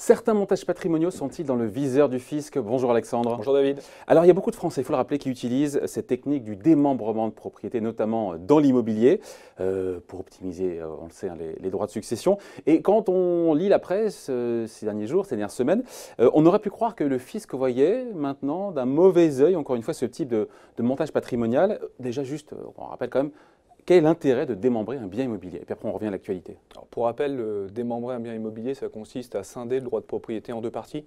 Certains montages patrimoniaux sont-ils dans le viseur du fisc? Bonjour Alexandre. Bonjour David. Alors il y a beaucoup de Français, il faut le rappeler, qui utilisent cette technique du démembrement de propriété, notamment dans l'immobilier, pour optimiser, on le sait, hein, les droits de succession. Et quand on lit la presse ces derniers jours, ces dernières semaines, on aurait pu croire que le fisc voyait maintenant d'un mauvais œil, encore une fois, ce type de montage patrimonial. Déjà juste, on rappelle quand même, quel est l'intérêt de démembrer un bien immobilier? Et puis après, on revient à l'actualité. Pour rappel, démembrer un bien immobilier, ça consiste à scinder le droit de propriété en deux parties.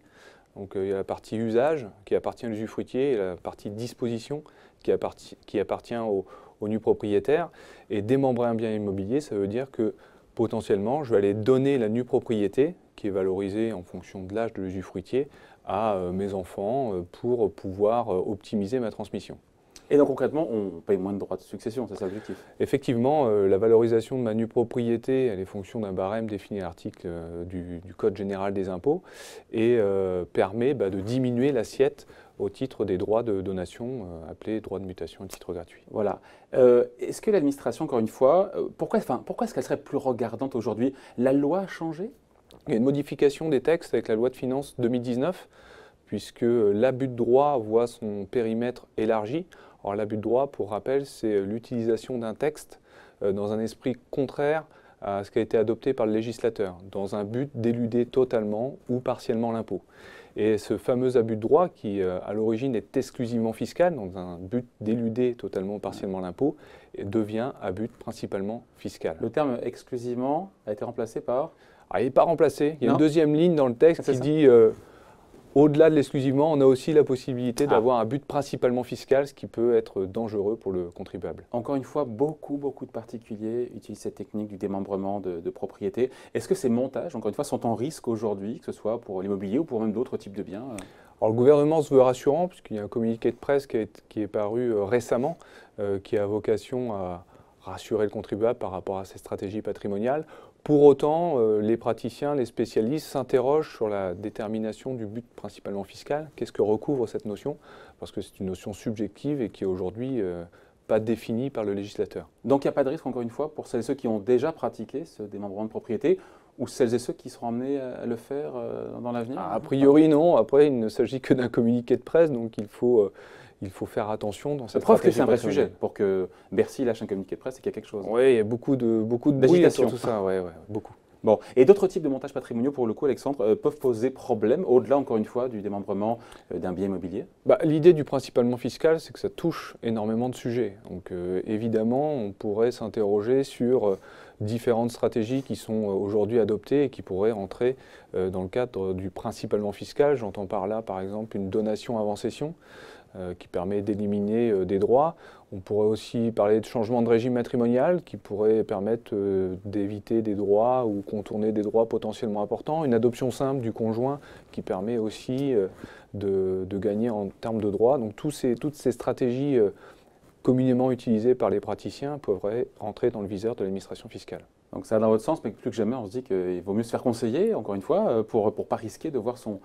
Donc il y a la partie usage qui appartient à l'usufruitier et la partie disposition qui appartient au nu propriétaire. Et démembrer un bien immobilier, ça veut dire que potentiellement, je vais aller donner la nue propriété, qui est valorisée en fonction de l'âge de l'usufruitier, à mes enfants pour pouvoir optimiser ma transmission. Et donc concrètement, on paye moins de droits de succession, c'est ça l'objectif? Effectivement, la valorisation de ma nue propriété, elle est fonction d'un barème défini à l'article du Code général des impôts et permet de diminuer l'assiette au titre des droits de donation, appelés droits de mutation et titres gratuits. Voilà. Est-ce que l'administration, encore une fois, pourquoi est-ce qu'elle serait plus regardante aujourd'hui? La loi a changé? Il y a une modification des textes avec la loi de finances 2019, puisque l'abus de droit voit son périmètre élargi. Alors l'abus de droit, pour rappel, c'est l'utilisation d'un texte dans un esprit contraire à ce qui a été adopté par le législateur, dans un but d'éluder totalement ou partiellement l'impôt. Et ce fameux abus de droit, qui à l'origine est exclusivement fiscal, dans un but d'éluder totalement ou partiellement l'impôt, devient à but principalement fiscal. Le terme exclusivement a été remplacé par? Alors, il n'est pas remplacé. Il y a une deuxième ligne dans le texte qui dit au-delà de l'exclusivement, on a aussi la possibilité d'avoir un but principalement fiscal, ce qui peut être dangereux pour le contribuable. Encore une fois, beaucoup de particuliers utilisent cette technique du démembrement de propriété. Est-ce que ces montages, encore une fois, sont en risque aujourd'hui, que ce soit pour l'immobilier ou pour même d'autres types de biens? Alors, le gouvernement se veut rassurant, puisqu'il y a un communiqué de presse qui est paru récemment, qui a vocation à rassurer le contribuable par rapport à ces stratégies patrimoniales. Pour autant, les praticiens, les spécialistes s'interrogent sur la détermination du but principalement fiscal. Qu'est-ce que recouvre cette notion? Parce que c'est une notion subjective et qui est aujourd'hui pas définie par le législateur. Donc il n'y a pas de risque, encore une fois, pour celles et ceux qui ont déjà pratiqué ce démembrement de propriété ou celles et ceux qui seront amenés à le faire dans l'avenir? A priori, non. Après, il ne s'agit que d'un communiqué de presse, donc il faut faire attention dans cette preuve que stratégie c'est un vrai patrimoniale. sujet. Pour que Bercy lâche un communiqué de presse, c'est qu'il y a quelque chose. Oui, il y a beaucoup de bruit sur tout ça. Ouais, beaucoup. Bon. Et d'autres types de montages patrimoniaux, pour le coup, Alexandre, peuvent poser problème, au-delà, encore une fois, du démembrement d'un bien immobilier? L'idée du principalement fiscal, c'est que ça touche énormément de sujets. Donc évidemment, on pourrait s'interroger sur différentes stratégies qui sont aujourd'hui adoptées et qui pourraient rentrer dans le cadre du principalement fiscal. J'entends par là, par exemple, une donation avant cession qui permet d'éliminer des droits. On pourrait aussi parler de changement de régime matrimonial qui pourrait permettre d'éviter des droits ou contourner des droits potentiellement importants. Une adoption simple du conjoint qui permet aussi de gagner en termes de droits. Donc toutes ces stratégies communément utilisées par les praticiens pourraient rentrer dans le viseur de l'administration fiscale. Donc ça va dans votre sens, mais plus que jamais, on se dit qu'il vaut mieux se faire conseiller, encore une fois, pour ne pas risquer de voir son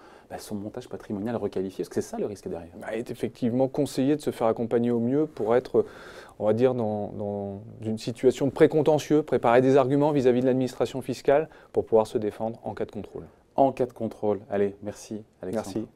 montage patrimonial requalifié, parce que c'est ça le risque derrière. Il est effectivement conseillé de se faire accompagner au mieux pour être, on va dire, dans une situation de précontentieux, préparer des arguments vis-à-vis de l'administration fiscale pour pouvoir se défendre en cas de contrôle. En cas de contrôle. Allez, merci Alexandre. Merci.